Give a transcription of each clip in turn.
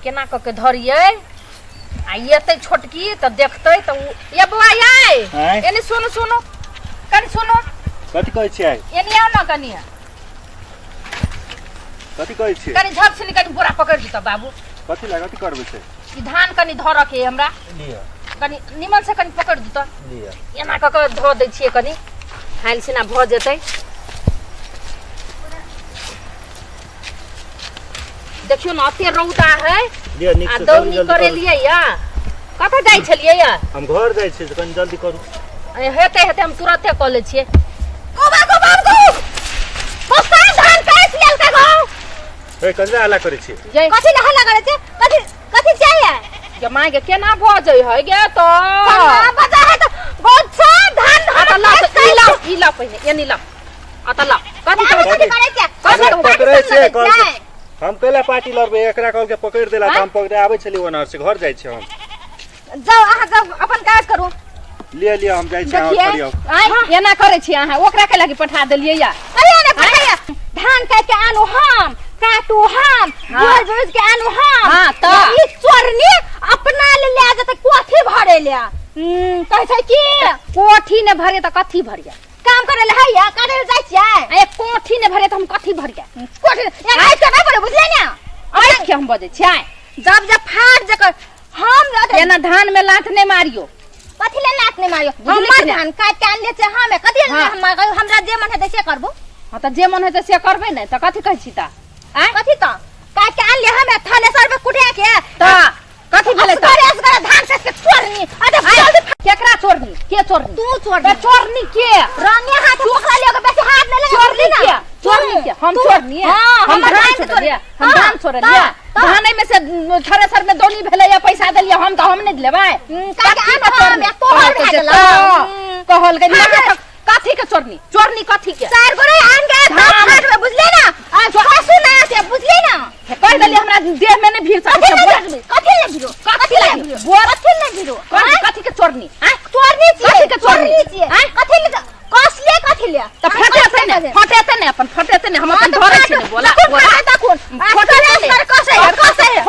केना क के धरिए आ येते छोटकी त देखतै त ये बुआ ये एने सुनो सुनो कनी सुनो कथि कहै छियै एने आओ न कनी कथि कहै छियै कनी झप से कनी बोरा पकड़ दी त बाबू कथि ला कथि करबै छै ई धान कनी धर के हमरा लिया कनी निमन से कनी पकड़ दी त लिया एना क के धो दै छियै कनी हाल सिना भ जेतै देखियो न अते रौदा है लिया निक आ से दौनी करे लिए या कतऽ जाइ छलिए या हम घर जाइ छी कनी जल्दी करू हेते हेते हम तुरंते क ले छिए गोबा गोबा गो बस्ता धान काट लेल का गो ए कजरा हल्ला करे छी जय कथि ला हल्ला करे छी कथि कथि चाहिए के मां के केना भ जई है गे तो केना बजा है तो बहुत सा धान अतला ई ला पहिने एनी ला अतला कथि करे छी कथि पकड़े छै कल हम केला पार्टी लड़बे एकरा कल के पकड़ देला त हम पकड़े आबै छली ओनर से घर जाइ छी हम जाओ आहा जाओ अपन काज करू लिया लिया हम जाइ छी और करियो आई एना करे छी आहा ओकरा के लागी पठा देलिए या अरे ने पठाया धान काट के आनु हम काटू हम बोल बोल के आनु हम हां त ई चोरनी अपना ले जते कोठी भरे ले कहै छै की कोठी ने भरे त कथि भरिया काम करे ले हैया करे जाइ छियै ए कोठी ने भरे त हम कथि भरिया कोठी आई के ना पड़े बुझले ना आई के हम बजे छियै जब जब फाट जकर हम एना धान में लात नहीं मारियो कथि ले लात नहीं मारियो हमर धान काट के आनले छै हमें कथि हमरा जे मन है से करबो हां त जे मन है से करबे नै त कथि कहै छी त आ कथि त काट के आनले हमें थाने सर पे कुटे के त कथि भेले त असगर धान से चोरनी अरे केकरा चोरनी के चोरनी तू चोरनी चोरनी के रंगे हाथ ओखला ले के बेसी हाथ नहीं लगे चोरनी के चोरनी के हम चोरनी है हम धान चोरलिए हम धान चोरलिए धाने में से थ्रेसर में दोनी भेले या पैसा देलिए हम त हम नहीं लेबै काके आन हम तोहर खा गेला कहल गई कथि के चोरनी चोरनी कथि के चार गोरे आन के धान में बुझले ना आ हसु ना से बुझले ना कह देली हमरा देह में ने भीड़ कथि ले गिरो कथि ले गिरो बोर कथि ले गिरो कथि के चोरनी हां चोरनी छी कथि के चोरनी छी हां कथि ले कसले कथि ले त फटेते ने अपन फटेते ने हम अपन धरे छी ने बोला बोला त कोन फटेते ने कसे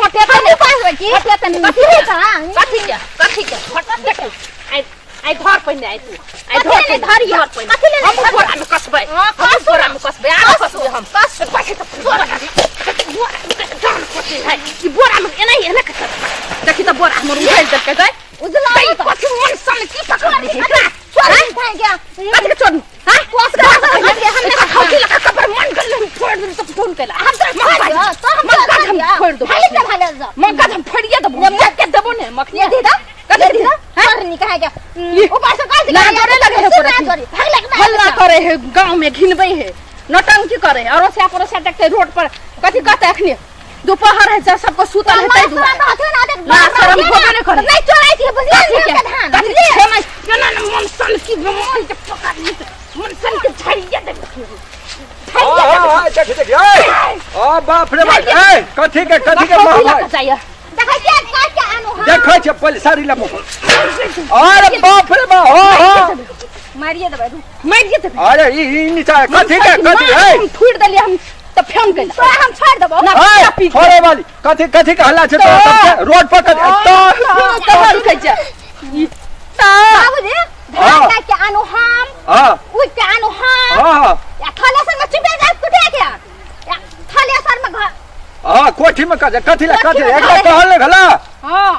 फटेते ने फटेते ने कथि के फट देख आई घर पहिने आई तू आई घर पे धरी घर पहिने कथि ले हम बोरा में कसबै हम बोरा में कसबै आ कसबै हम कस पाछे त बोरा जान पते है कि बोरा में एना एना कस देखि त बोरा हमर उठै दे के गय उजला कथि मन सन की पकड़ दी चोरी भाई गया कथि के चोरी हां कोस के हमने खौकी लगा कबर मन कर ले छोड़ दे सब फोन केला हम तो फोड़ दो मक्का हम फोड़िए दबो मक्का के दबो ने मखनी दे दा कथि दे चोरनी कहे के ऊपर से काट लगा लगे है पूरा हल्ला करे है गांव में घिनबै है नटंकी करे है और से परोसा देखते रोड पर कथि कहते अखनी दोपहर है सबको सुतल है तै दुआ ना शर्म होबे नहीं करे नहीं चोराई थी बुझिए के धान बुझिए केना मन सन की मन के पकड़ ली मन सन के छड़िए दे आ बाप रे बाप ए कथि के मार चाहिए देखै के काट के आनु हां देखै छ पहले सारी ला अरे बाप रे बाप हो मारिए दे अरे ई नीचा कथि है फूट देलिए हम त फेन के तोरा हम छोड़ देबो ना पी छोड़े वाली कथि के हल्ला छै तो सब रोड पर तो बोल के जा बाबूजी धान काट के आनु हम हां उठ के आनु हम हां या थलेसर में चुपे जा कुटे के या थलेसर में घर हां कोठी में कथि एक कहल ने भला हां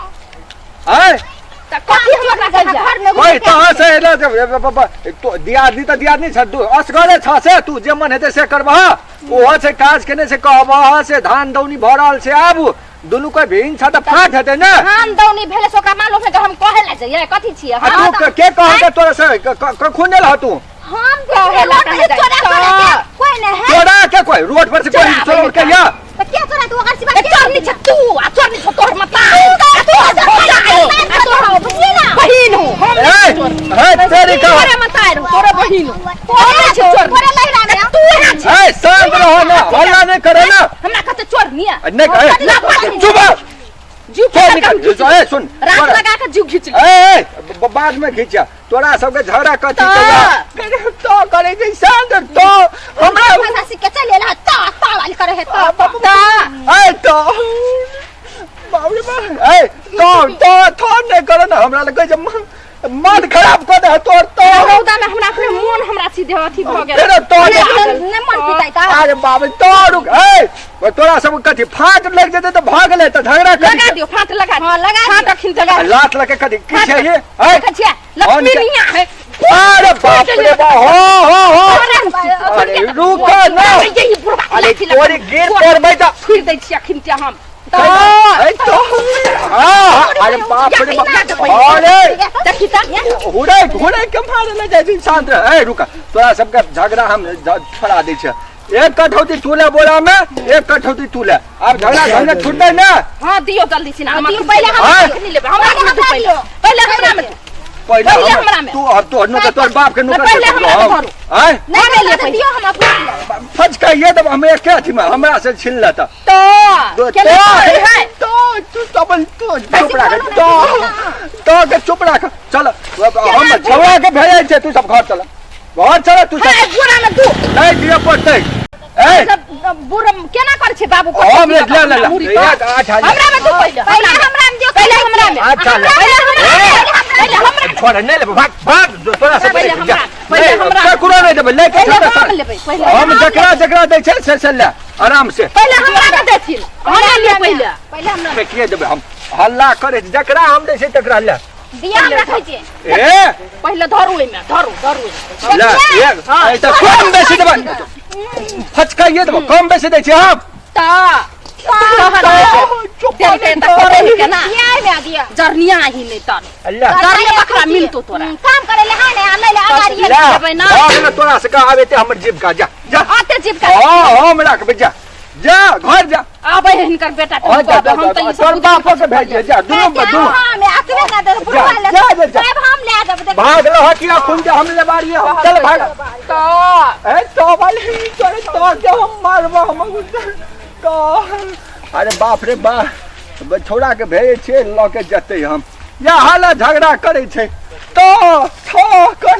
है त कथि हमरा कह जा घर में ओए तहां से एला तो दियादी त दियादी छ तू असगरे छ से तू जे मन हेते से करबा ओहो से काज केने से कहबा से धान दौनी भरल से आबू दुनु कोई भिन छ त फाट हेते न धान दौनी भेले सोका मालूम है हम कहे ला जाय कथि छिए हां तू के कह के तोरा से कखुन देल ह तू हम कहे ला कोई नहीं है तोरा के कोई रोड पर से कोई चोर के या त क्या तोरा तू अगर सिवा चोरनी छ तू आ चोरनी छ तोर मत तू बुझली ना बहिन हो हम है तेरी का तोरे मत आरो तोरे बहिन हो तोरे छ चोर तोरे लग रहा है तू है ए शांत रहो ना हल्ला नहीं करे ना हमरा कहते चोरनी है नहीं कहे चुप जीव निकाल ए सुन रात लगा के जीव खींच ए बाद में खींचा तोरा सब के झगड़ा कथि कया तो करे छै शांत तो हमरा पैसा सिक्के चलेला ता वाली करे है ता ए तो ए तो थोड़ नहीं करो ना हमरा लगे जे मन खराब कर दे तोर तो रौदा में हमरा अपने मन हमरा सीधे अथी भ गेल तेरे तो नहीं मन पिताई ता अरे बाबा तो रुक ए तोरा सब कथी फाट लग जेते तो भाग ले तो झगड़ा कर लगा दियो फाट लगा हां लगा फाट अखिन जगह लात लगे कथी की छै ये ए कछिया लक्ष्मीनिया है अरे बाप रे बा हो अरे रुक ना यही बुढ़वा अरे तोरी गिर पर बैठा फिर दै छी अखिन के हम तो अरे बाप रे अरे देखी ता घोड़े के मारे ले जाय शांत रह ए रुक तोरा सबके झगड़ा हम छोड़ा दै छै एक कठौती तूले बोला में एक कठौती तूले अब झगड़ा छूटै ना हां दियो जल्दी से ना हम पहले हम नहीं लेबे पहले हमरा में पहले हमरा में तू अब तो नो तोर बाप के नो पहले हमरा हैं नहीं ले दियो हम अपना फज का ये तब हमें क्या थी हमरा से छीन लेता तो क्या है तो तू तबल तू चुप रख तो के चुप रख चल हम छौड़ा के भेजै छै तू सब घर चल तू सब बुरा में तू नहीं दिया पड़तै ए बुरा केना कर छै बाबू को हम ले हमरा में तू पहले हमरा में दियो पहले हमरा में अच्छा पहले हमरा छोड़ नहीं ले भाग तोरा सब पहले हमरा कुरो नहीं देबे ले के हम जकरा दै छै से ले आराम से पहले हमरा के देथिन हमरा ले पहले हमरा फेकिए देबे हम हल्ला करे जकरा हम दै छै तकरा ले दिया हम रखै छै ए पहले धरू एमे धरू ले ए त कम बेसी देबे फचकाइए देबे कम बेसी दै छै हम जरनिया ही नहीं तर अल्लाह बकरा मिलतो तोरा काम करे ले हां ले आगारी देबे ना तोरा से का आवे ते हमर जीव का जा आते जीव का हमरा के जा जा घर जा आबे हिनकर बेटा हम तो तोर बाप के भेज जा दुनु बदू हां मैं आतवे ना दे बुढ़वा ले साहब हम ले देब भाग लो हटिया खुल जा हम ले बारी चल भाग तो ए तो वाली तोरे तो के हम मारबो हम तो अरे बाप रे बाप छोड़ा के भेजे छे ल के जते हम या हाल झगड़ा करे छे तो कर